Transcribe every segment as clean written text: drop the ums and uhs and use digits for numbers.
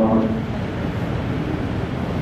اور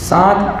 7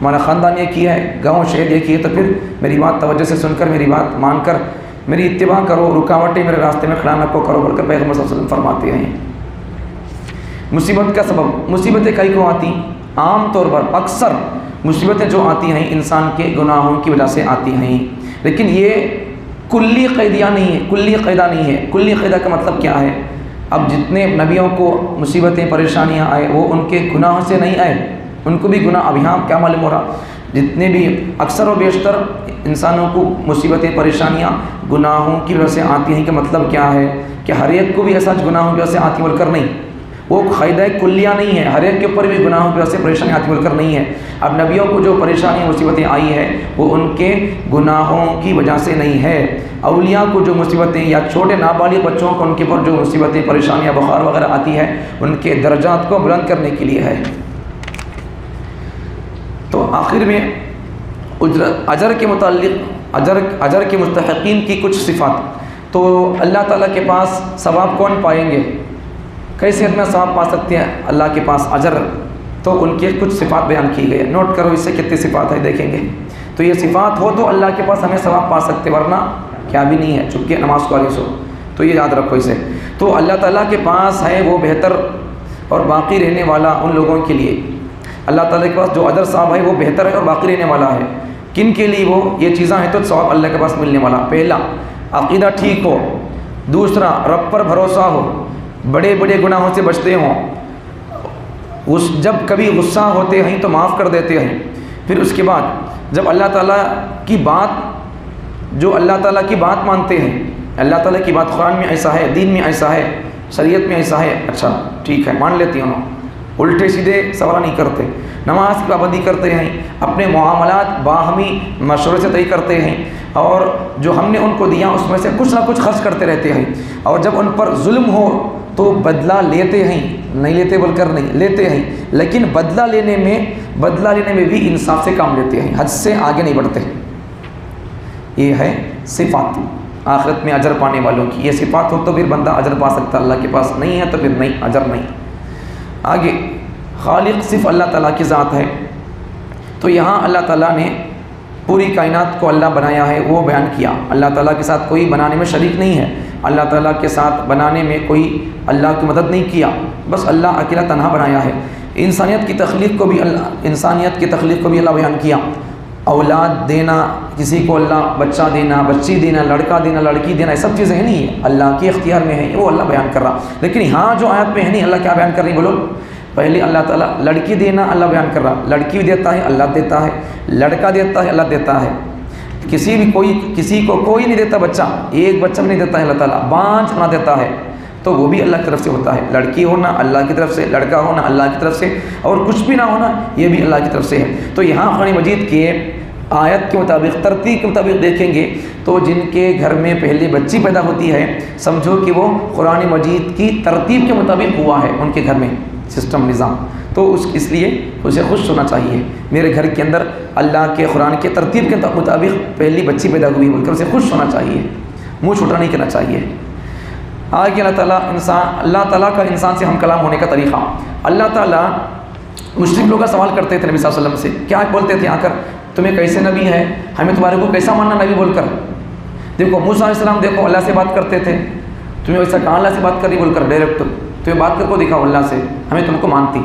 ہمارا خاندان یہ کیا ہے، گاؤں شہر یہ کیا ہے، تو پھر میری بات توجہ سے سن کر، میری بات مان کر میری اتباع کرو، رکاوٹیں میرے راستے میں کھڑا نہ کرو، بول کر پیغمبر صلی اللہ علیہ وسلم فرماتے ہیں۔ مصیبت کا سبب، مصیبتیں کئی کو آتی، عام طور پر اکثر مصیبتیں جو آتی ہیں انسان کے گناہوں کی وجہ سے آتی ہیں، لیکن یہ کلی قیدیہ نہیں ہے، کلی قاعدہ نہیں ہے۔ کلی قاعدہ کا مطلب کیا ہے؟ اب جتنے نبیوں کو مصیبتیں پریشانیاں آئے وہ ان کے گناہوں سے نہیں آئے، ان کو بھی گناہ، اب یہاں کیا معلوم ہو رہا، جتنے بھی اکثر و بیشتر انسانوں کو مصیبتیں پریشانیاں گناہوں کی وجہ سے آتی ہیں، کہ مطلب کیا ہے کہ ہر ایک کو بھی ایسا گناہوں کی وجہ سے آتی بول کر نہیں، وہ قاعدہ کلیہ نہیں ہے، ہر ایک کے اوپر بھی گناہوں کی وجہ سے پریشانی آتی بول کر نہیں ہے۔ اب نبیوں کو جو پریشانی مصیبتیں آئی ہے وہ ان کے گناہوں کی وجہ سے نہیں ہے، اولیاء کو جو مصیبتیں یا چھوٹے نابالغ بچوں کو ان کے پر جو مصیبتیں پریشانیاں بخار وغیرہ آتی ہے ان کے درجات کو بلند کرنے کے لیے ہے۔ تو آخر میں اجر کے متعلق اجر کے مستحقین کی کچھ صفات، تو اللہ تعالیٰ کے پاس ثواب کون پائیں گے، کیسے اتنا ثواب پا سکتے ہیں اللہ کے پاس اجر، تو ان کی کچھ صفات بیان کی گئی ہے، نوٹ کرو اس سے کتنی صفات ہے دیکھیں گے۔ تو یہ صفات ہو تو اللہ کے پاس ہمیں ثواب پا سکتے، ورنہ کیا بھی نہیں ہے، چپکے نماز کو علیہ سو، تو یہ یاد رکھو اسے۔ تو اللہ تعالیٰ کے پاس ہے وہ بہتر اور باقی رہنے والا ان لوگوں کے لیے، اللہ تعالیٰ کے پاس جو اجر ثواب ہے وہ بہتر ہے اور باقی رہنے والا ہے۔ کن کے لیے وہ یہ چیزاں ہیں تو ثواب اللہ کے پاس ملنے والا، پہلا عقیدہ ٹھیک ہو، دوسرا رب پر بھروسہ ہو، بڑے بڑے گناہوں سے بچتے ہوں، جب کبھی غصہ ہوتے ہیں تو معاف کر دیتے ہیں، پھر اس کے بعد جب اللہ تعالیٰ کی بات، جو اللہ تعالیٰ کی بات مانتے ہیں، اللہ تعالیٰ کی بات قرآن میں ایسا ہے، دین میں ایسا ہے، شریعت میں ایسا ہے، اچھا ٹھیک ہے مان لیتی ہوں، الٹے سیدھے سوال نہیں کرتے، نماز کی پابندی کرتے ہیں، اپنے معاملات باہمی مشورے سے طے کرتے ہیں، اور جو ہم نے ان کو دیا اس میں سے کچھ نہ کچھ خرچ کرتے رہتے ہیں، اور جب ان پر ظلم ہو تو بدلہ لیتے ہیں، نہیں لیتے بول کر نہیں لیتے ہیں، لیکن بدلہ لینے میں بھی انصاف سے کام لیتے ہیں، حد سے آگے نہیں بڑھتے۔ یہ ہے صفات آخرت میں اجر پانے والوں کی، یہ صفات ہو تو پھر بندہ اجر پا سکتا، اللہ کے پاس نہیں ہے تو پھر نہیں، اجر نہیں۔ آگے خالق صرف اللہ تعالیٰ کی ذات ہے، تو یہاں اللہ تعالیٰ نے پوری کائنات کو اللہ بنایا ہے وہ بیان کیا، اللہ تعالیٰ کے ساتھ کوئی بنانے میں شریک نہیں ہے، اللہ تعالیٰ کے ساتھ بنانے میں کوئی اللہ کی مدد نہیں کیا، بس اللہ اکیلا تنہا بنایا ہے۔ انسانیت کی تخلیق کو بھی اللہ بیان کیا، اولاد دینا، کسی کو اللہ بچہ دینا، بچی دینا، لڑکا دینا، لڑکی دینا، یہ سب چیزیں ہیں نہیں، اللہ کے اختیار میں ہیں، وہ اللہ بیان کر رہا، لیکن یہاں جو آیت میں ہے نہیں، اللہ کیا بیان کر رہی بولو، پہلے اللہ تعالیٰ لڑکی دینا اللہ بیان کر رہا، لڑکی بھی دیتا ہے اللہ دیتا ہے، لڑکا دیتا ہے اللہ دیتا ہے، کسی کو کوئی نہیں دیتا بچہ، ایک بچہ بھی نہیں دیتا ہے اللہ تعالیٰ، بانجھ نہ دیتا ہے تو وہ بھی اللہ کی طرف سے ہوتا ہے، لڑکی ہونا اللہ کی طرف سے، لڑکا ہونا اللہ کی طرف سے، اور کچھ بھی نہ ہونا یہ بھی اللہ کی طرف سے ہے۔ تو یہاں قرآن مجید کے آیت کے مطابق، ترتیب کے مطابق دیکھیں گے تو جن کے گھر میں پہلے بچی پیدا ہوتی ہے سمجھو کہ وہ قرآن مجید کی ترتیب کے مطابق ہوا ہے، ان کے گھر میں سسٹم نظام، تو اس لیے اسے خوش ہونا چاہیے، میرے گھر کے اندر اللہ کے قرآن کے ترتیب کے مطابق پہلی بچی پیدا ہوئی بول کر اسے خوش ہونا چاہیے، منہ چھوٹا نہیں کرنا چاہیے۔ آگے اللہ تعالیٰ کا انسان سے ہم کلام ہونے کا طریقہ، اللہ تعالیٰ مشرک لوگ سوال کرتے تھے نبی صلی اللہ علیہ وسلم سے، کیا بولتے تھے آ کر، تمہیں کیسے نبی ہے، ہمیں تمہارے کو کیسا ماننا نبی بول کر، دیکھو موسیٰ علیہ السلام دیکھو اللہ سے بات کرتے تھے، تمہیں ویسا کہاں اللہ سے بات کر رہی بول کر ڈائریکٹ، تمہیں بات کر کو دکھاؤ اللہ سے، ہمیں تم کو مانتی،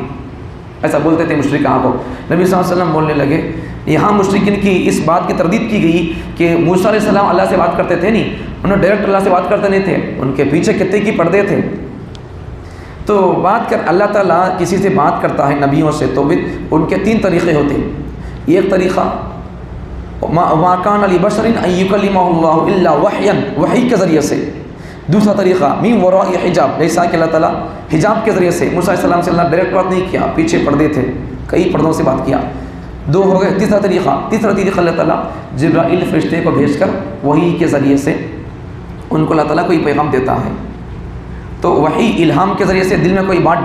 ایسا بولتے تھے مشرک کہاں کو، نبی صلی اللہ علیہ وسلم بولنے لگے، یہاں مشرکین کی اس بات کی تردید کی گئی کہ موسیٰ علیہ السلام اللہ سے بات کرتے تھے نہیں، انہوں ڈائریکٹ اللہ سے بات کرتے نہیں تھے، ان کے پیچھے کتنے کی پردے تھے، تو بات کر اللہ تعالیٰ کسی سے بات کرتا ہے نبیوں سے تو ان کے تین طریقے ہوتے ہیں، ایک طریقہ ما کان لبشر ان یکلمہ اللہ الا وحیا، وحی کے ذریعے سے، دوسرا طریقہ من وراء حجاب، جیسا کہ اللہ تعالیٰ حجاب کے ذریعے سے، موسیٰ علیہ السلام سے اللہ ڈائریکٹ بات نہیں کیا، پیچھے پردے تھے، کئی پردوں سے بات کیا، دو ہو گئے۔ تیسرا طریقہ اللہ تعالیٰ جبرائیل فرشتے کو بھیج کر وحی کے ذریعے سے ان کو اللہ تعالیٰ کوئی پیغام دیتا ہے، تو وحی الہام کے ذریعے سے دل میں کوئی بات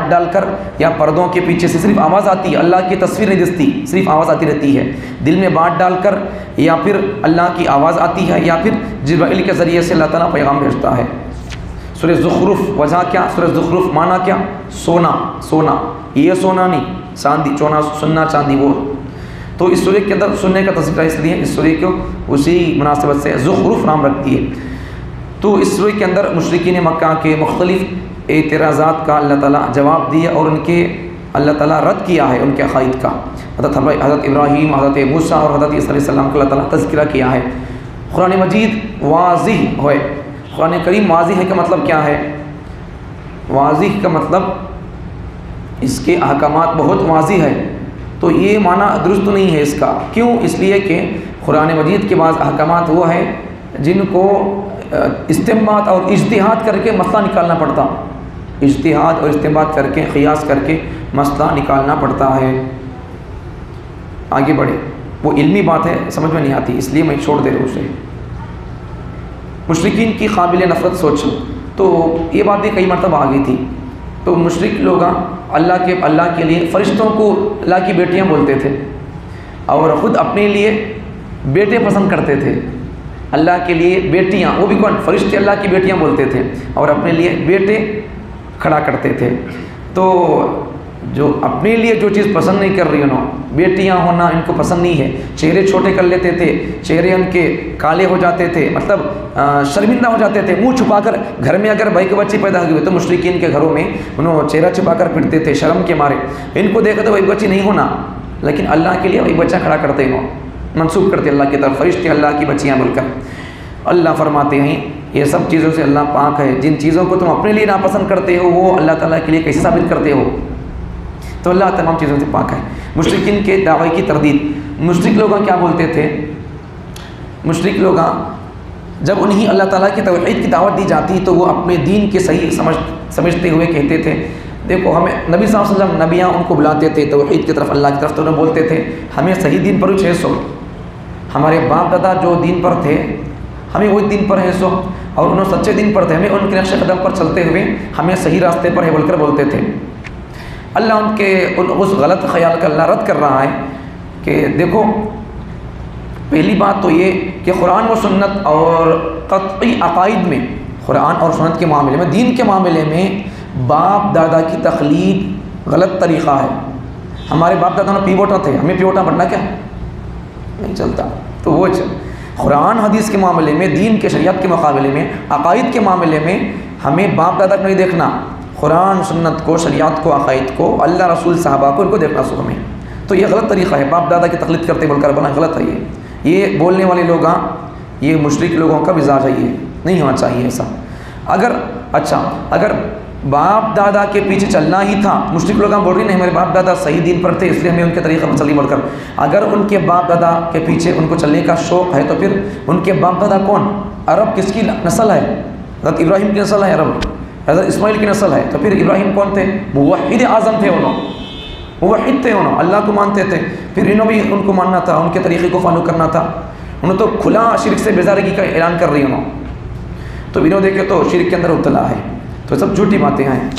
ڈال کر یا پردوں کے پیچھے سے صرف آواز آتی ہے، اللہ کی تصویر نہیں دستی، صرف آواز آتی رہتی ہے، دل میں بات ڈال کر یا پھر اللہ کی آواز آتی ہے یا پھر جبرائیل کے ذریعے سے اللہ تعالیٰ پیغام بھیجتا ہے۔ سورہ زخرف، وجہ کیا، سورہ زخرف معنی کیا، سونا، یہ سونا نہیں، چاندی چونا سننا چاندی وہ. تو اس سورہ کے اندر سننے کا تذکرہ اس لیے اس سورہ کو اسی مناسبت سے زخرف نام رکھتی ہے. تو اس سورہ کے اندر مشرکین مکہ کے مختلف اعتراضات کا اللہ تعالیٰ جواب دیا اور ان کے اللہ تعالیٰ رد کیا ہے ان کے عقائد کا. حضرت ابراہیم، حضرت موسیٰ اور حضرت عیسیٰ علیہ السلام کا اللہ تعالیٰ تذکرہ کیا ہے. قرآن مجید واضح ہے، قرآن کریم واضح ہے کا مطلب کیا ہے؟ واضح کا مطلب اس کے احکامات بہت واضح ہے. تو یہ معنی درست نہیں ہے اس کا. کیوں؟ اس لیے کہ قرآن مجید کے بعض احکامات وہ ہیں جن کو استنباط اور اجتہاد کر کے مسئلہ نکالنا پڑتا. اجتہاد اور استنباط کر کے قیاس کر کے مسئلہ نکالنا پڑتا ہے. آگے بڑھے. وہ علمی بات ہے، سمجھ میں نہیں آتی اس لیے میں چھوڑ دے رہا ہوں اسے. مشرکین کی قابل نفرت سوچ. تو یہ بات بھی کئی مرتبہ آ گئی تھی. تو مشرک لوگ اللہ کے لیے فرشتوں کو اللہ کی بیٹیاں بولتے تھے اور خود اپنے لیے بیٹے پسند کرتے تھے. اللہ کے لیے بیٹیاں، وہ بھی کون؟ فرشتے اللہ کی بیٹیاں بولتے تھے اور اپنے لیے بیٹے کھڑا کرتے تھے. تو جو اپنے لیے جو چیز پسند نہیں کر رہی انہوں، بیٹیاں ہونا ان کو پسند نہیں ہے. چہرے چھوٹے کر لیتے تھے، چہرے ان کے کالے ہو جاتے تھے، مطلب شرمندہ ہو جاتے تھے. منہ چھپا کر گھر میں اگر بھائی کے بچے پیدا ہوئے تو مشرکین کے گھروں میں انہوں چہرہ چھپا کر پھرتے تھے شرم کے مارے. ان کو دیکھا تو بھائی بچی نہیں ہونا، لیکن اللہ کے لیے بھائی بچہ کھڑا کرتے انہوں، منسوخ کرتے اللہ کی طرف، فرشتے اللہ کی بچیاں بول کر. اللہ فرماتے ہیں یہ سب چیزوں سے اللہ پاک ہے. جن چیزوں کو تم اپنے لیے ناپسند کرتے ہو وہ اللہ تعالیٰ کے لیے کیسے ثابت کرتے ہو؟ تو اللہ تمام چیزوں سے پاک ہے. مشرکین کے دعوے کی تردید. مشرک لوگ کیا بولتے تھے؟ مشرک لوگ جب انہیں اللہ تعالیٰ کی توحید کی دعوت دی جاتی تو وہ اپنے دین کے صحیح سمجھتے ہوئے کہتے تھے دیکھو ہمیں نبی صلی اللہ علیہ وسلم نبیاں ان کو بلاتے تھے توحید کی طرف، اللہ کی طرف. تو انہیں بولتے تھے ہمیں صحیح دین پر 600، ہمارے باپ دادا جو دین پر تھے ہمیں وہی دین پر ہے سو، اور انہوں سچے دین پر تھے، ہمیں ان کے نقش قدم پر چلتے ہوئے ہمیں صحیح راستے پر ہے بول کر بولتے تھے. اللہ ان کے اس غلط خیال کا اللہ رد کر رہا ہے کہ دیکھو پہلی بات تو یہ کہ قرآن و سنت اور قطعی عقائد میں، قرآن اور سنت کے معاملے میں، دین کے معاملے میں باپ دادا کی تقلید غلط طریقہ ہے. ہمارے باپ دادا پیوٹا تھے، ہمیں پیوٹا بننا کیا نہیں چلتا. تو وہ قرآن حدیث کے معاملے میں، دین کے شریعت کے مقابلے میں، عقائد کے معاملے میں ہمیں باپ دادا کو نہیں دیکھنا، قرآن سنت کو، شریعت کو، عقائد کو، اللہ رسول صحابہ کو، ان کو دیکھنا سو ہمیں. تو یہ غلط طریقہ ہے، باپ دادا کی تقلید کرتے بول کر بنا غلط ہے. یہ بولنے والے لوگ یہ مشرک لوگوں کا مزاج ہے، یہ نہیں ہونا چاہیے ایسا. اگر باپ دادا کے پیچھے چلنا ہی تھا، مشرک لوگ بول رہے نہیں ہمارے باپ دادا صحیح دین پر تھے اس لیے ہمیں ان کے طریقہ پر چلی بول کر. اگر ان کے باپ دادا کے پیچھے ان کو چلنے کا شوق ہے تو پھر ان کے باپ دادا کون؟ عرب کس کی نسل ہے؟ حضرت ابراہیم کی نسل ہے عرب، حضرت اسماعیل کی نسل ہے. تو پھر ابراہیم کون تھے؟ موحد اعظم تھے، انہوں موحد تھے، انہوں اللہ کو مانتے تھے. پھر انہوں بھی ان کو ماننا تھا، ان کے طریقے کو فالو کرنا تھا. انہوں تو کھلا شرک سے بیزارگی کا اعلان کر رہی انہوں. تو انہوں دیکھے تو شرک کے اندر مبتلا ہے. تو سب جھوٹی باتیں ہیں.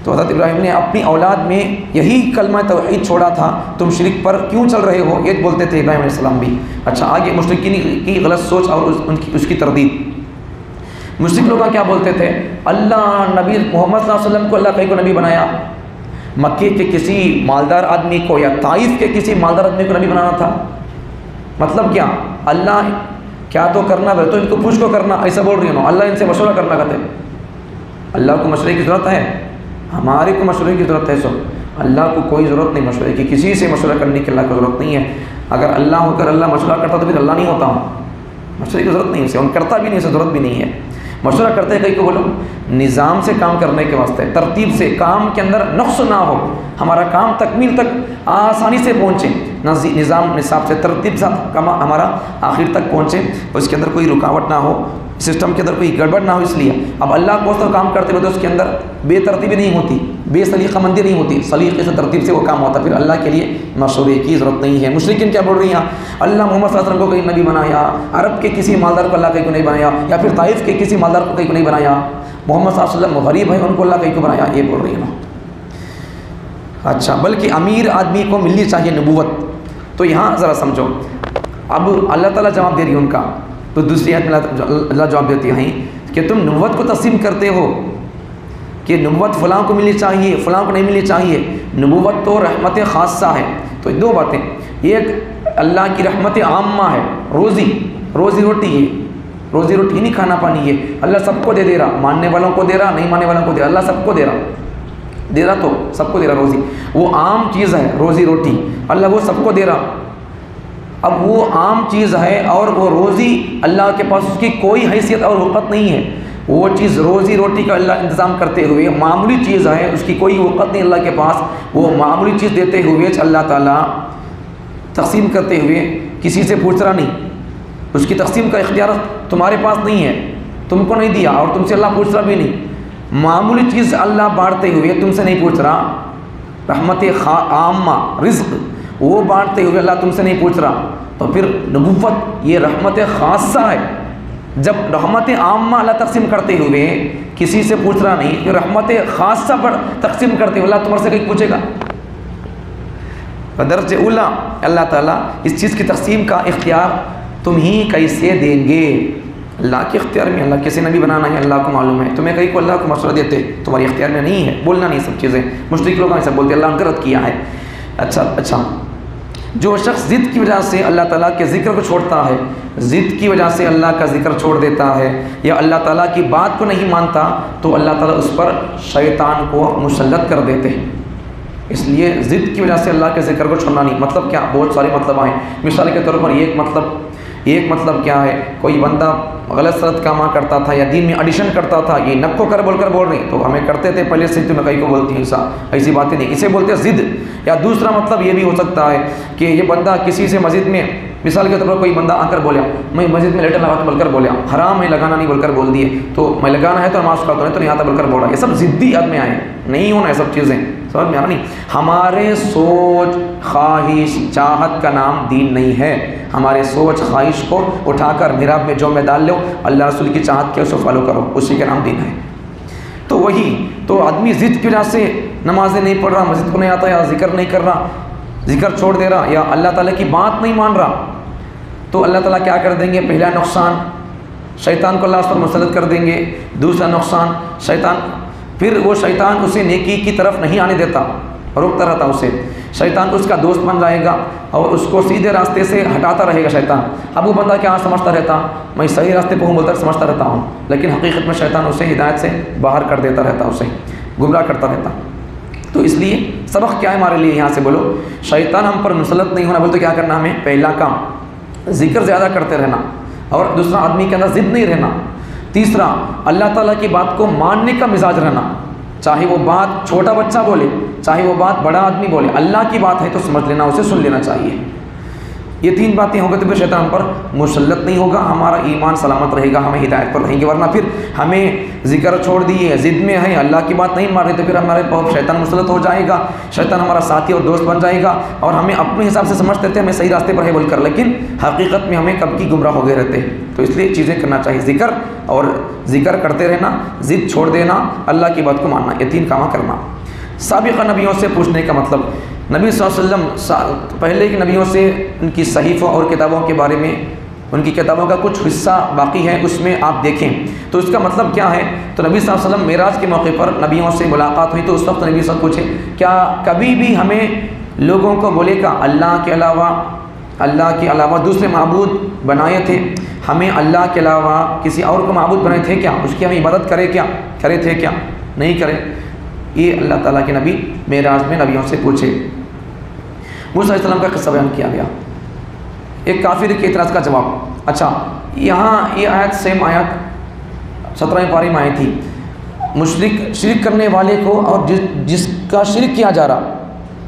تو حضرت ابراہیم نے اپنی اولاد میں یہی کلمہ توحید چھوڑا تھا، تم شرک پر کیوں چل رہے ہو، یہ بولتے تھے ابراہیم علیہ السلام بھی. آگے مشرکین کی غلط سوچ اور اس کی تردید. مشرک لوگ کیا بولتے تھے؟ اللہ نبی محمد صلی اللہ علیہ وسلم کو اللہ کہیں کو نبی بنایا، مکے کے کسی مالدار آدمی کو یا طائف کے کسی مالدار آدمی کو نبی بنانا تھا. مطلب کیا؟ اللہ کیا تو کرنا ہے تو ان کو پوچھ کو کرنا، ایسا بول رہی ہوں. اللہ ان سے مشورہ کرنا کہتے ہیں. اللہ کو مشورے کی ضرورت ہے؟ ہمارے کو مشورے کی ضرورت ہے. سو اللہ کو کوئی ضرورت نہیں مشورے کی، کسی سے مشورہ کرنے کی اللہ کو ضرورت نہیں ہے. اگر اللہ ہو کر اللہ مشورہ کرتا تو پھر اللہ نہیں ہوتا ہوں. مشورے کی ضرورت نہیں اسے، ان کرتا بھی نہیں، اسے ضرورت بھی نہیں ہے. مشورہ کرتے ہیں کئی کو بولو نظام سے کام کرنے کے واسطے، ترتیب سے، کام کے اندر نقص نہ ہو، ہمارا کام تکمیل تک آسانی سے پہنچے، نظام نصاب سے ترتیب سے کام ہمارا آخر تک پہنچے، اس کے اندر کوئی رکاوٹ نہ ہو، سسٹم کے اندر کوئی گڑبڑ نہ ہو. اس لیے اب اللہ کو تو کام کرتے ہوتے اس کے اندر بے ترتیبی نہیں ہوتی، بے سلیقہ مندی نہیں ہوتی، سلیقے سے ترتیب سے وہ کام ہوتا. پھر اللہ کے لیے مشورے کی ضرورت نہیں ہے. مشرکین کیا بول رہی ہیں؟ اللہ محمد صلی اللہ علیہ وسلم کو کہیں نبی بنایا، عرب کے کسی مالدار کو اللہ کہیں کو نہیں بنایا، یا پھر طائف کے کسی مالدار کو کہیں کو نہیں بنایا. محمد صلی اللہ علیہ وسلم غریب ہے، ان کو اللہ کہیں کو بنایا، یہ بول رہی ہیں. بلکہ امیر آدمی کو ملنی چاہیے نبوت. تو یہاں ذرا سمجھو، اب اللہ تعالیٰ جواب دے رہی ہے ان کا. تو دوسری آیت میں اللہ جواب دیتی ہیں کہ تم نبوت کو تسلیم کرتے ہو کہ نبوت فلاں کو ملنی چاہیے، فلاں کو نہیں ملنی چاہیے. نبوت تو رحمت خاصہ ہے. تو دو باتیں، ایک اللہ کی رحمت عامہ ہے، روزی روٹی ہے، روزی روٹی نہیں کھانا پانی، یہ اللہ سب کو دے رہا، ماننے والوں کو دے رہا، نہیں ماننے والوں کو دے رہا، اللہ سب کو دے رہا تو سب کو دے رہا روزی. وہ عام چیز ہے روزی روٹی، اللہ وہ سب کو دے رہا. اب وہ عام چیز ہے اور وہ روزی اللہ کے پاس اس کی کوئی حیثیت اور وقت نہیں ہے. وہ چیز روزی روٹی کا اللہ انتظام کرتے ہوئے معمولی چیز ہے، اس کی کوئی وقت نہیں اللہ کے پاس. وہ معمولی چیز دیتے ہوئے اللہ تعالیٰ تقسیم کرتے ہوئے کسی سے پوچھ رہا نہیں. اس کی تقسیم کا اختیار تمہارے پاس نہیں ہے، تم کو نہیں دیا اور تم سے اللہ پوچھ رہا بھی نہیں. معمولی چیز اللہ بانٹتے ہوئے تم سے نہیں پوچھ رہا. رحمت عامہ رزق وہ بانٹتے ہوئے اللہ تم سے نہیں پوچھ رہا. تو پھر نبوت یہ رحمت خاصہ ہے. جب رحمت عامہ اللہ تقسیم کرتے ہوئے کسی سے پوچھ رہا نہیں، پھر رحمت خاصہ پر تقسیم کرتے ہوئے اللہ تمہارے سے کہیں پوچھے گا. بدرجہ اولا اللہ تعالیٰ اس چیز کی تقسیم کا اختیار تم ہی کیسے دیں گے؟ اللہ کے اختیار میں. اللہ کیسے نبی بنانا ہے اللہ کو معلوم ہے. تمہیں کہیں کو اللہ کو مشورہ دیتے تمہاری اختیار میں نہیں ہے، بولنا نہیں سب چیزیں. مشرک لوگ ایسا بولتے اللہ نے غلط کیا ہے. اچھا جو شخص ضد کی وجہ سے اللہ تعالیٰ کے ذکر کو چھوڑتا ہے، ضد کی وجہ سے اللہ کا ذکر چھوڑ دیتا ہے یا اللہ تعالیٰ کی بات کو نہیں مانتا، تو اللہ تعالیٰ اس پر شیطان کو مسلط کر دیتے ہیں. اس لیے ضد کی وجہ سے اللہ کے ذکر کو چھوڑنا نہیں. مطلب کیا؟ بہت سارے مطلب آئیں. مثال کے طور پر ایک مطلب کیا ہے، کوئی بندہ غلط سلط کام کرتا تھا یا دین میں ایڈیشن کرتا تھا، یہ نک کو کر بول رہے تو ہمیں کرتے تھے پہلے سے، تو میں کئی کو بولتی ہوں ایسی باتیں نہیں، اسے بولتے ہیں ضد. یا دوسرا مطلب یہ بھی ہو سکتا ہے کہ یہ بندہ کسی سے مسجد میں، مثال کے طور پر کوئی بندہ آ کر بولیا میں مسجد میں لیٹر لگاتا بول کر بولیا، حرام ہے لگانا نہیں بول کر بول دیے، تو میں لگانا ہے تو نماز پڑھتا ہوں تو نہیں آتا بول کر بول رہا. یہ سب ضدی عد میں آئے، نہیں ہونا یہ سب چیزیں. سمجھ میں آ رہا نہیں؟ ہمارے سوچ خواہش چاہت کا نام دین نہیں ہے. ہمارے سوچ خواہش کو اٹھا کر محراب میں جو میں ڈال لو، اللہ رسول کی چاہت کے اسے فالو کرو، اسی کے نام دین ہے. تو وہی تو آدمی ضد کی وجہ سے نمازیں نہیں پڑھ رہا، مسجد کو نہیں آتا، یا ذکر نہیں کر رہا، ذکر چھوڑ دے رہا، یا اللہ تعالیٰ کی بات نہیں مان رہا، تو اللہ تعالیٰ کیا کر دیں گے؟ پہلا نقصان شیطان کو اللہ اس پر مسلط کر دیں گے. دوسرا نقصان پھر وہ شیطان اسے نیکی کی طرف نہیں آنے دیتا، روکتا رہتا اسے. شیطان اس کا دوست بن جائے گا اور اس کو سیدھے راستے سے ہٹاتا رہے گا شیطان. اب وہ بندہ کیا سمجھتا رہتا؟ میں صحیح راستے پہ ہوں بول کر سمجھتا رہتا ہوں، لیکن حقیقت میں شیطان اسے ہدایت سے باہر کر دیتا رہتا، اسے گمراہ کرتا رہتا. تو اس لیے سبق کیا ہے ہمارے لیے یہاں سے؟ بولو شیطان ہم پر مسلط نہیں ہونا. بولتے کیا کرنا؟ ہمیں پہلا کام ذکر زیادہ کرتے رہنا، اور دوسرا آدمی کے اندر ضد نہیں رہنا. تیسرا اللہ تعالیٰ کی بات کو ماننے کا مزاج رہنا، چاہے وہ بات چھوٹا بچہ بولے، چاہے وہ بات بڑا آدمی بولے، اللہ کی بات ہے تو سمجھ لینا، اسے سن لینا چاہیے. یہ تین باتیں ہوں گے تو پھر شیطان پر مسلط نہیں ہوگا، ہمارا ایمان سلامت رہے گا، ہمیں ہدایت پر رہیں گے. ورنہ پھر ہمیں ذکر چھوڑ دیے، ضد میں ہے، اللہ کی بات نہیں مان رہے، تو پھر ہمارے شیطان مسلط ہو جائے گا، شیطان ہمارا ساتھی اور دوست بن جائے گا، اور ہمیں اپنے حساب سے سمجھتے تھے ہمیں صحیح راستے پر ہے بول کر، لیکن حقیقت میں ہمیں کب کی گمراہ ہو گئے رہتے ہیں. تو اس لیے چیزیں کرنا چاہیے، ذکر اور ذکر کرتے رہنا، ضد چھوڑ دینا، اللہ کی بات کو ماننا، یہ تین کام کرنا. سابقہ نبیوں سے پوچھنے کا مطلب نبی صلی اللہ علیہ وسلم پہلے کے نبیوں سے ان کی صحیفوں اور کتابوں کے بارے میں، ان کی کتابوں کا کچھ حصہ باقی ہے، اس میں آپ دیکھیں تو اس کا مطلب کیا ہے. تو نبی صلی اللہ علیہ وسلم معراج کے موقع پر نبیوں سے ملاقات ہوئی تو اس وقت نبی صلی اللہ علیہ وسلم پوچھے کیا کبھی بھی ہمیں لوگوں کو بولے گا اللہ کے علاوہ دوسرے معبود بنائے تھے، ہمیں اللہ کے علاوہ کسی اور کو معبود بنائے تھے کیا، اس کی ہم عبادت کرے تھے کیا، نہیں کرے. یہ اللہ تعالیٰ کے نبی معراج میں نبیوں سے پوچھے. موسیٰ علیہ السلام کا قصہ بیان کیا گیا، ایک کافر کے اعتراض کا جواب. اچھا یہاں یہ آیت سیم آیت 17 پارے میں آئی تھی. شرک کرنے والے کو اور جس کا شرک کیا جا رہا،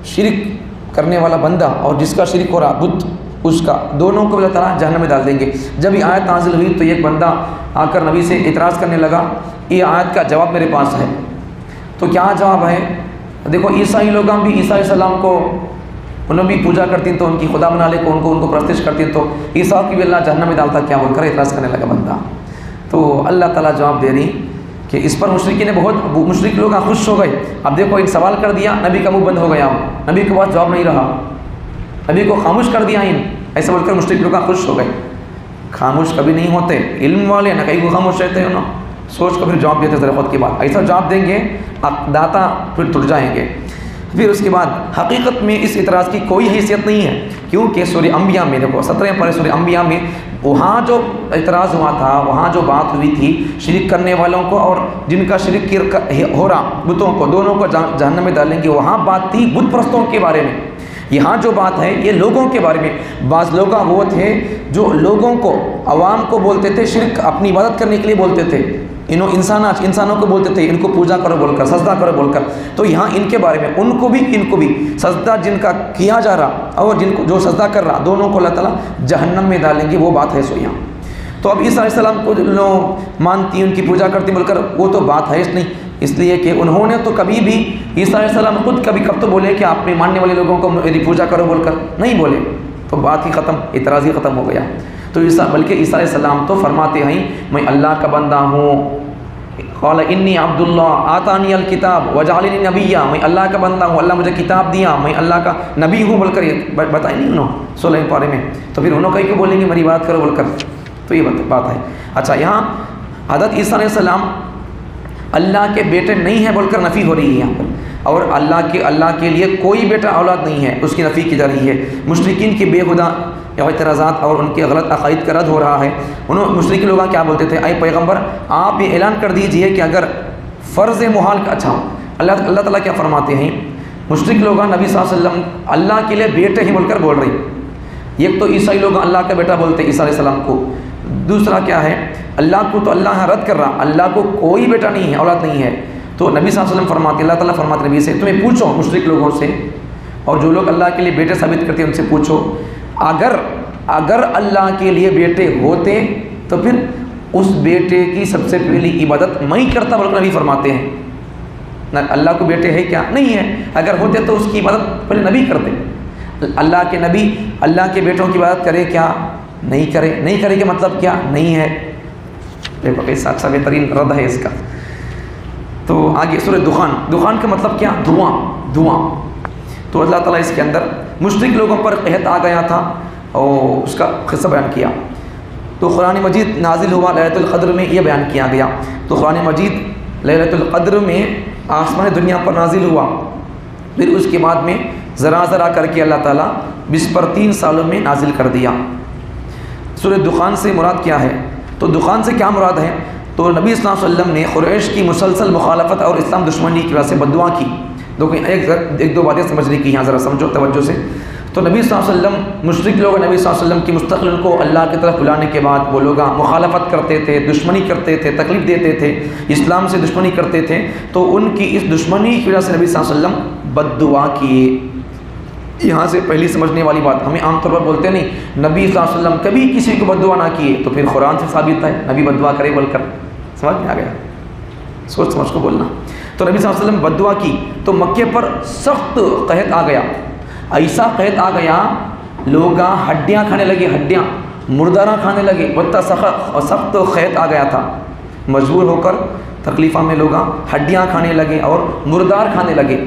شرک کرنے والا بندہ اور جس کا شرک ہو رہا بت، اس کا دونوں کو اللہ تعالیٰ جہنم میں ڈال دیں گے. جب یہ آیت نازل ہوئی تو ایک بندہ آ کر نبی سے اعتراض کرنے لگا، یہ آیت کا جواب میرے پاس ہے. تو کیا جواب ہے؟ دیکھو عیسائی لوگ بھی عیسیٰ علیہ السلام کو انہوں بھی پوجا کرتی ہیں تو ان کی خدا بنا لے کو ان کو پرستش کرتی ہیں، تو عیسیٰ کی بھی اللہ جہنم میں ڈالتا کیا بول کر اعتراض کرنے لگا بندہ. تو اللہ تعالیٰ جواب دے رہی کہ اس پر مشرک لوگ خوش ہو گئے. اب دیکھو ایک سوال کر دیا، نبی کا منہ بند ہو گیا، نبی کے پاس جواب نہیں رہا، نبی کو خاموش کر دیا ایسا بول کر مشرک لوگ خوش ہو گئے. خاموش کبھی نہیں ہوتے علم والے، نہ کہیں کو خاموش رہتے ہیں، سوچ کر پھر جواب دیتے ذرا خود کی بات. ایسا جواب دیں گے داتا پھر ٹوٹ جائیں گے. پھر اس کے بعد حقیقت میں اس اعتراض کی کوئی حیثیت نہیں ہے، کیونکہ سورہ انبیاء میں دیکھو 17 پارے سورہ انبیاء میں وہاں جو اعتراض ہوا تھا، وہاں جو بات ہوئی تھی شرک کرنے والوں کو اور جن کا شرک ہو رہا بتوں کو، دونوں کو جہنم میں ڈالیں گے، وہاں بات تھی بت پرستوں کے بارے میں۔ یہاں جو بات ہے یہ لوگوں کے بارے میں۔ بعض لوگ وہ تھے جو لوگوں کو، عوام کو بولتے تھے شرک اپنی عبادت کرنے کے لیے بولتے تھے، انسانوں کو بولتے تھے ان کو پوجا کرو بول کر، سجدہ کرو بول کر۔ تو یہاں ان کے بارے میں ان کو بھی سجدہ جن کا کیا جا رہا اور جن کو جو سجدہ کر رہا، دونوں کو اللہ تعالیٰ جہنم میں ڈالیں گے، وہ بات ہے سو یہاں۔ تو اب عیسیٰ علیہ السلام کو جو لوگ مانتی ان کی پوجا کرتی بول کر، وہ تو بات ہے اس نہیں، اس لیے کہ انہوں نے تو کبھی بھی عیسیٰ علیہ السلام خود کب تو بولے کہ آپ نے ماننے والے لوگوں کو میری پوجا کرو بول کر نہیں بولے، تو بات ہی ختم، اعتراض ہی ختم ہو گیا۔ تو بلکہ عیسیٰ علیہ السلام تو فرماتے ہیں میں اللہ کا بندہ ہوں، قال انی عبد اللہ آتانی الکتاب وجعلنی نبیا، میں اللہ کا بندہ ہوں، اللہ مجھے کتاب دیا، میں اللہ کا نبی ہوں بول کر یہ بتائی نہیں انہوں 16 پارے میں۔ تو پھر انہوں کہیں کہ بولیں گے میری بات کرو بول کر، تو یہ بات ہے۔ اچھا، یہاں حضرت عیسیٰ علیہ السلام اللہ کے بیٹے نہیں ہیں بول کر نفی ہو رہی ہے یہاں پر، اور اللہ کے لیے کوئی بیٹا اولاد نہیں ہے، اس کی نفی کی جا رہی ہے۔ مشرکین کی بے خدا اعتراضات اور ان کے غلط عقائد کا رد ہو رہا ہے۔ مشرکی لوگ کیا بولتے تھے، اے پیغمبر آپ یہ اعلان کر دیجئے کہ اگر فرض محال کا، اچھا اللہ تعالیٰ کیا فرماتے ہیں، مشرک لوگ نبی صلی اللہ علیہ وسلم اللہ کے لیے بیٹے ہی بول کر بول رہے ہیں۔ ایک تو عیسائی لوگ اللہ کا بیٹا بولتے ہیں عیسیٰ علیہ السلام کو، دوسرا کیا ہے اللہ کو تو اللہ رد کر رہا، اللہ کو کوئی بیٹا نہیں ہے، اولاد نہیں ہے۔ تو نبی صلی اللہ علیہ وسلم فرماتے، اللہ تعالیٰ فرماتے نبی سے، تمہیں پوچھو مشرک لوگوں سے اور جو لوگ اللہ کے لیے بیٹے ثابت کرتے ہیں ان سے پوچھو، اگر اللہ کے لیے بیٹے ہوتے تو پھر اس بیٹے کی سب سے پہلی عبادت میں ہی کرتا بلکہ نبی فرماتے ہیں۔ نہ اللہ کو بیٹے ہے کیا؟ نہیں ہے، اگر ہوتے تو اس کی عبادت پہلے نبی کرتے۔ اللہ کے نبی اللہ کے بیٹوں کی عبادت کرے کیا؟ نہیں کرے کہ مطلب کیا؟ نہیں ہے۔ دیکھو کیسا اچھا بہترین رد ہے اس کا۔ تو آگے سورہ دخان کا مطلب کیا؟ دھواں۔ تو اللہ تعالیٰ اس کے اندر مشرک لوگوں پر قحط آ گیا تھا اور اس کا قصہ بیان کیا۔ تو قرآن مجید نازل ہوا لیلۃ القدر میں، یہ بیان کیا گیا۔ تو قرآن مجید لیلۃ القدر میں آسمان دنیا پر نازل ہوا، پھر اس کے بعد میں ذرا کر کے اللہ تعالیٰ 20 پر 3 سالوں میں نازل کر دیا۔ سورہ دخان سے مراد کیا ہے؟ تو دخان سے کیا مراد ہے؟ تو نبی صلی اللہ علیہ وسلم نے قریش کی مسلسل مخالفت اور اسلام دشمنی کی وجہ سے بد دعا کی۔ ایک دو باتیں سمجھنے کی، یہاں ذرا سمجھو توجہ سے۔ تو نبی صلی اللہ علیہ وسلم، مشرک لوگ نبی صلی اللہ علیہ وسلم کی مستقل کو اللہ کی طرف بلانے کے بعد وہ لوگ مخالفت کرتے تھے، دشمنی کرتے تھے، تکلیف دیتے تھے، اسلام سے دشمنی کرتے تھے، تو ان کی اس دشمنی کی وجہ سے نبی صلی اللہ علیہ وسلم بد دعا کیے۔ یہاں سے پہلی سمجھنے والی بات، ہمیں عام طور پر بولتے نہیں نبی صلی اللہ علیہ وسلم کبھی کسی کو بد دعا نہ کیے، تو پھر قرآن سے ثابت ہے نبی بد دعا کرے بول کر، سمجھ میں آ گیا؟ سوچ سمجھ کو بولنا۔ تو نبی صلی اللہ علیہ وسلم بد دعا کی تو مکے پر سخت قحط آ گیا، ایسا قحط آ گیا لوگ ہڈیاں کھانے لگے، ہڈیاں مردارہ کھانے لگے، بہت سخت قحط آ گیا تھا، مجبور ہو کر تکلیفہ میں لوگ ہڈیاں کھانے لگے اور مردار کھانے لگے،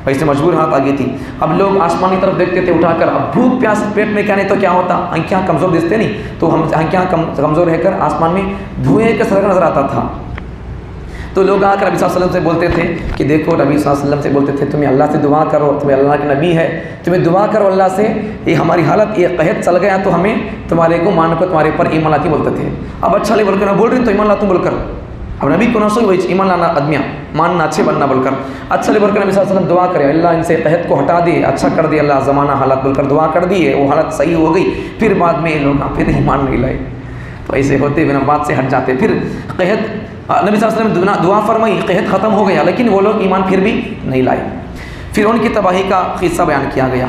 ایسے مجبور ہاتھ آ گئی تھی۔ اب لوگ آسمان کی طرف دیکھتے تھے اٹھا کر، اب بھوک پیاس پیٹ میں کیا نہیں تو کیا ہوتا، آنکھیں کمزور دکھتے نہیں، تو ہم آنکھیں کمزور رہ کر آسمان میں دھوئیں کا سرکہ نظر آتا تھا۔ تو لوگ آ کر نبی صلی اللہ علیہ وسلم سے بولتے تھے کہ دیکھو، نبی صلی اللہ علیہ وسلم سے بولتے تھے تمہیں اللہ سے دعا کرو، تمہیں اللہ کے نبی ہے، تمہیں دعا کرو اللہ سے، یہ ہماری حالت، یہ قحط چل گیا تو ہمیں تمہارے کو مان کو تمہارے پر ایمان لاتی بولتے تھے۔ اب اچھا لے بول کر بول رہے ہیں تو ایمان لاتا بول کر، اب نبی کو نہ سوئی وہی ایمان لانا آدمیاں ماننا اچھے بننا بول کر، اچھا لے بول کر نبی صلی اللہ علیہ وسلم دعا کرے اللہ ان سے قحط کو ہٹا دے، اچھا کر دے اللہ زمانہ حالات بول کر دعا کر دیے، وہ حالت صحیح ہو گئی، پھر بعد میں لوگ پھر ایمان نہیں لائے، تو ایسے ہوتے بنا بات سے ہٹ جاتے۔ پھر قحط نبی صلی اللہ علیہ وسلم نے دعا فرمائی، قحط ختم ہو گیا، لیکن وہ لوگ ایمان پھر بھی نہیں لائے۔ فرعون کی تباہی کا قصہ بیان کیا گیا۔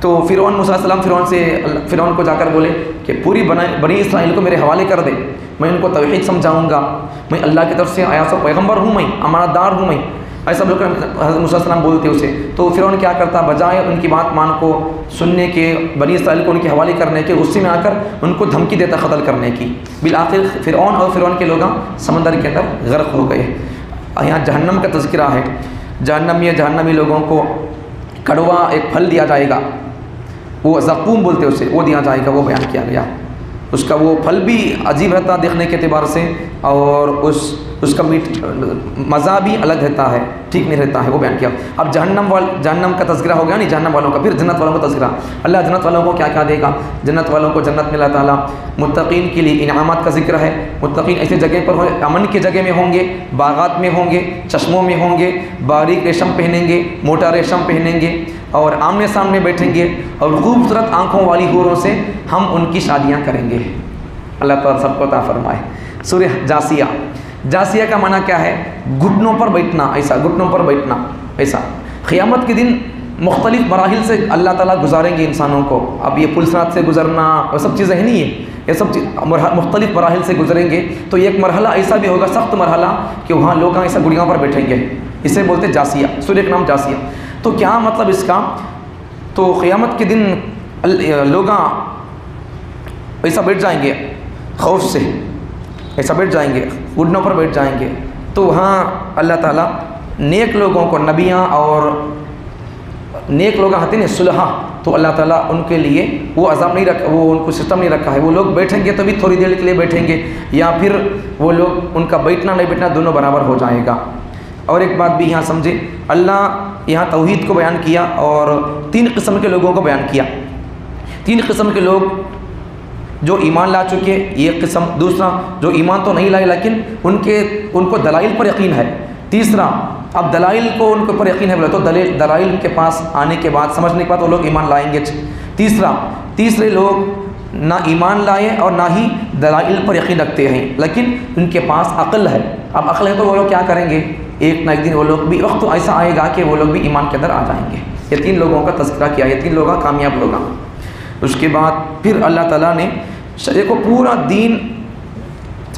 تو فرعون، موسیٰ علیہ السلام فرعون کو جا کر بولے کہ پوری بنی اسرائیل کو میرے حوالے کر دے، میں ان کو توحید سمجھاؤں گا، میں اللہ کی طرف سے آیا سو پیغمبر ہوں، میں امانت دار ہوں، میں ایسا بول کر حضرت موسیٰ علیہ السلام بولتے اسے۔ تو فرعون کیا کرتا، بجائے ان کی بات مان کو سننے کے، بنی اسرائیل کو ان کے حوالے کرنے کے، غصے میں آ کر ان کو دھمکی دیتا قتل کرنے کی۔ بالآخر فرعون اور فرعون کے لوگ سمندر کے اندر غرق ہو گئے۔ یہاں جہنم کا تذکرہ ہے، جہنمی لوگوں کو کڑوا ایک پھل دیا جائے گا، وہ زقوم بولتے اسے، وہ دیا جائے گا، وہ بیان کیا گیا۔ اس کا وہ پھل بھی عجیب رہتا دیکھنے کے اعتبار سے، اور اس کا مزہ بھی الگ رہتا ہے، ٹھیک نہیں رہتا ہے، وہ بیان کیا۔ اب جہنم کا تذکرہ ہو گیا نہیں، جہنم والوں کا، پھر جنت والوں کا تذکرہ۔ اللہ جنت والوں کو کیا کیا دے گا؟ جنت والوں کو جنت میں اللہ تعالیٰ متقین کے لیے انعامات کا ذکر ہے۔ متقین ایسی جگہ پر امن کی جگہ میں ہوں گے، باغات میں ہوں گے، چشموں میں ہوں گے، باریک ریشم پہنیں گے، موٹا ریشم پہنیں گے، اور آمنے سامنے بیٹھیں گے، اور خوبصورت آنکھوں والی حوروں سے ہم ان کی شادیاں کریں گے۔ اللہ تعالیٰ سب کو عطا فرمائے۔ سورہ جاسیہ، جاسیہ کا معنی کیا ہے؟ گھٹنوں پر بیٹھنا، ایسا گھٹنوں پر بیٹھنا ایسا۔ قیامت کے دن مختلف مراحل سے اللہ تعالیٰ گزاریں گے انسانوں کو۔ اب یہ پل صراط سے گزرنا وہ سب چیزیں ہیں نہیں ہے، یہ سب چیز مختلف مراحل سے گزریں گے۔ تو ایک مرحلہ ایسا بھی ہوگا، سخت مرحلہ، کہ وہاں لوگ ایسا گڑیوں پر بیٹھیں گے، اسے بولتے جاسیہ، سورہ کا نام جاسیہ۔ تو کیا مطلب اس کا؟ تو قیامت کے دن لوگ ایسا بیٹھ جائیں گے، خوف سے ایسا بیٹھ جائیں گے، گھٹنوں پر بیٹھ جائیں گے۔ تو وہاں اللہ تعالیٰ نیک لوگوں کو، نبیاں اور نیک لوگ آتے ہیں صلحاء، تو اللہ تعالیٰ ان کے لیے وہ عذاب نہیں رکھا، وہ ان کو سسٹم نہیں رکھا ہے۔ وہ لوگ بیٹھیں گے تو بھی تھوڑی دیر کے لیے بیٹھیں گے، یا پھر وہ لوگ ان کا بیٹھنا نہیں بیٹھنا دونوں برابر ہو جائے گا۔ اور ایک بات بھی یہاں سمجھے، اللہ یہاں توحید کو بیان کیا اور 3 قسم کے لوگوں کو بیان کیا۔ 3 قسم کے لوگ، جو ایمان لا چکے یہ قسم، دوسرا جو ایمان تو نہیں لائے لیکن ان کو دلائل پر یقین ہے، تیسرا اب دلائل کو ان کے اوپر یقین ہے بولے تو دلائل کے پاس آنے کے بعد، سمجھنے کے بعد وہ لوگ ایمان لائیں گے۔ تیسرے لوگ نہ ایمان لائے اور نہ ہی دلائل پر یقین رکھتے ہیں، لیکن ان کے پاس عقل ہے۔ اب عقل ہے تو وہ لوگ کیا کریں گے؟ ایک نہ ایک دن وہ لوگ بھی، وقت تو ایسا آئے گا کہ وہ لوگ بھی ایمان کے اندر آ جائیں گے۔ یہ 3 لوگوں کا تذکرہ کیا، یہ 3 لوگ کامیاب لوگ۔ اس کے بعد پھر اللہ تعالیٰ نے شریعت کو پورا دین،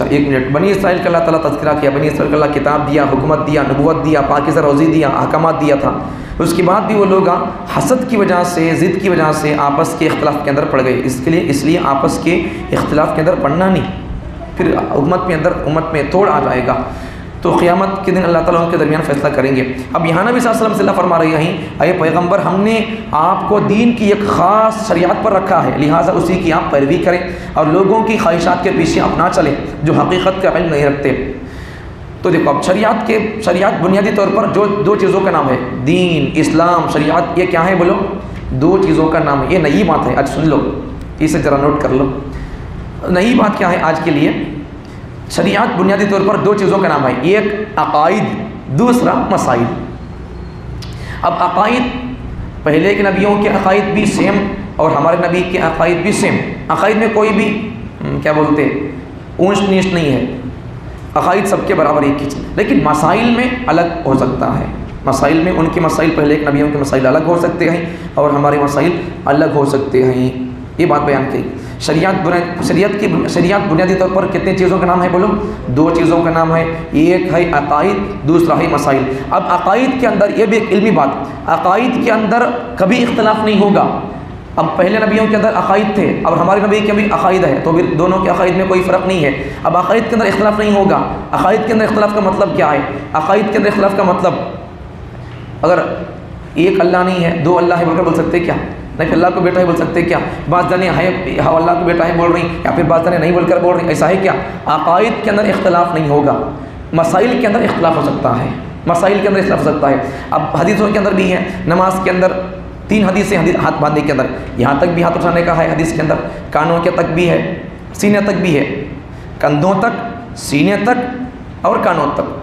ایک منٹ، بنی اسرائیل کا اللہ تعالیٰ تذکرہ کیا، بنی اسرائیل کا اللہ کتاب دیا، حکومت دیا، نبوت دیا، پاکیزہ روزی دیا، احکامات دیا تھا۔ اس کے بعد بھی وہ لوگ حسد کی وجہ سے، ضد کی وجہ سے آپس کے اختلاف کے اندر پڑ گئے۔ اس لیے آپس کے اختلاف کے اندر پڑنا نہیں، پھر امت میں توڑ آ جائے گا۔ تو قیامت کے دن اللہ تعالیٰ ان کے درمیان فیصلہ کریں گے۔ اب یہاں نبی صلی اللہ علیہ وسلم سے اللہ فرما رہے ہیں، اے پیغمبر، ہم نے آپ کو دین کی ایک خاص شریعت پر رکھا ہے، لہٰذا اسی کی آپ پیروی کریں اور لوگوں کی خواہشات کے پیچھے اپنا چلیں جو حقیقت کا علم نہیں رکھتے۔ تو دیکھو اب شریعت بنیادی طور پر جو 2 چیزوں کا نام ہے، دین، اسلام، شریعت، یہ کیا ہے بولو؟ 2 چیزوں کا نام ہے۔ یہ نئی بات ہے، آج سن لو، اسے ذرا نوٹ کر لو۔ نئی بات کیا ہے آج کے لیے؟ شریعت بنیادی طور پر 2 چیزوں کا نام ہے، ایک عقائد، دوسرا مسائل۔ اب عقائد، پہلے کے نبیوں کے عقائد بھی سیم اور ہمارے نبی کے عقائد بھی سیم۔ عقائد میں کوئی بھی کیا بولتے اونچ نیچ نہیں ہے، عقائد سب کے برابر ایک ہی چیز، لیکن مسائل میں الگ ہو سکتا ہے۔ مسائل میں ان کے مسائل، پہلے کے نبیوں کے مسائل الگ ہو سکتے ہیں اور ہمارے مسائل الگ ہو سکتے ہیں۔ یہ بات بیان کی۔ شریعت بنیادی طور پر کتنے چیزوں کا نام ہے بولو؟ 2 چیزوں کا نام ہے، ایک ہے عقائد، دوسرا ہے مسائل۔ اب عقائد کے اندر، یہ بھی ایک علمی بات، عقائد کے اندر کبھی اختلاف نہیں ہوگا۔ اب پہلے نبیوں کے اندر عقائد تھے، اب ہمارے نبی کے بھی عقائد ہے، تو پھر دونوں کے عقائد میں کوئی فرق نہیں ہے۔ اب عقائد کے اندر اختلاف نہیں ہوگا۔ عقائد کے اندر اختلاف کا مطلب کیا ہے؟ عقائد کے اندر اختلاف کا مطلب، اگر ایک اللہ نہیں ہے، 2 اللہ ہے بول کر بول سکتے کیا؟ نہیں، پھر اللہ کو بیٹا ہے بول سکتے کیا؟ بعض جانے ہے اللہ کو بیٹا ہے بول رہی ہیں، یا پھر بعض جانے نہیں بول کر بول رہی ہیں، ایسا ہے کیا؟ عقائد کے اندر اختلاف نہیں ہوگا، مسائل کے اندر اختلاف ہو سکتا ہے، مسائل کے اندر اختلاف ہو سکتا ہے۔ اب حدیثوں کے اندر بھی ہے، نماز کے اندر 3 حدیثیں، ہاتھ باندھنے کے اندر، یہاں تک بھی ہاتھ اٹھانے کا ہے حدیث کے اندر، کانوں کے تک بھی ہے، سینے تک بھی ہے، کندھوں تک، سینے تک اور کانوں تک،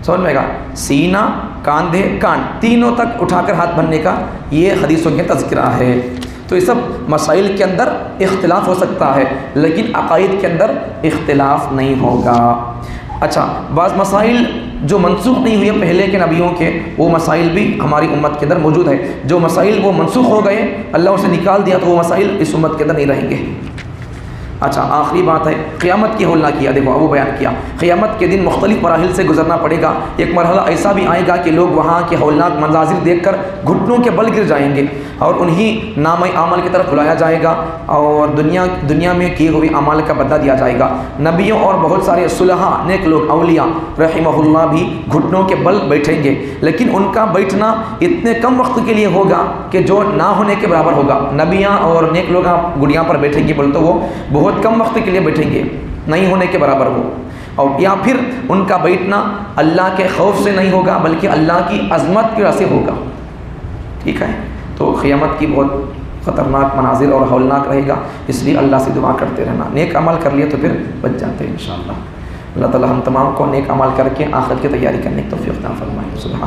سمجھ میں گا؟ سینہ، کاندھے، کان، تینوں تک اٹھا کر ہاتھ بننے کا یہ حدیثوں کے تذکرہ ہے۔ تو یہ سب مسائل کے اندر اختلاف ہو سکتا ہے، لیکن عقائد کے اندر اختلاف نہیں ہوگا۔ اچھا، بعض مسائل جو منسوخ نہیں ہوئے پہلے کے نبیوں کے، وہ مسائل بھی ہماری امت کے اندر موجود ہے۔ جو مسائل وہ منسوخ ہو گئے، اللہ اسے نکال دیا، تو وہ مسائل اس امت کے اندر نہیں رہیں گے۔ اچھا، آخری بات ہے قیامت کی ہولنا کیا، دیکھو ابو بیان کیا، قیامت کے دن مختلف مراحل سے گزرنا پڑے گا۔ ایک مرحلہ ایسا بھی آئے گا کہ لوگ وہاں کے ہولناک مناظر دیکھ کر گھٹنوں کے بل گر جائیں گے، اور انہی نام اعمال کی طرف بلایا جائے گا، اور دنیا میں کیے ہوئے اعمال کا بدلہ دیا جائے گا۔ نبیوں اور بہت سارے صلحاء، نیک لوگ، اولیاء رحمہ اللہ بھی گھٹنوں کے بل بیٹھیں گے، لیکن ان کا بیٹھنا اتنے کم وقت کے لیے ہوگا کہ جو نہ ہونے کے برابر ہوگا۔ نبیاں اور نیک لوگ گڑیاں پر بیٹھیں گے بولے تو وہ بہت بہت کم وقت کے لیے بیٹھیں گے، نہیں ہونے کے برابر وہ، اور یا پھر ان کا بیٹھنا اللہ کے خوف سے نہیں ہوگا بلکہ اللہ کی عظمت کی وجہ سے ہوگا، ٹھیک ہے؟ تو قیامت کی بہت خطرناک مناظر اور ہولناک رہے گا، اس لیے اللہ سے دعا کرتے رہنا، نیک عمل کر لیے تو پھر بچ جاتے ہیں انشاءاللہ۔ اللہ تعالی ہم تمام کو نیک عمل کر کے آخرت کی تیاری کرنے کی توفیق عطا فرمائے۔ سبحان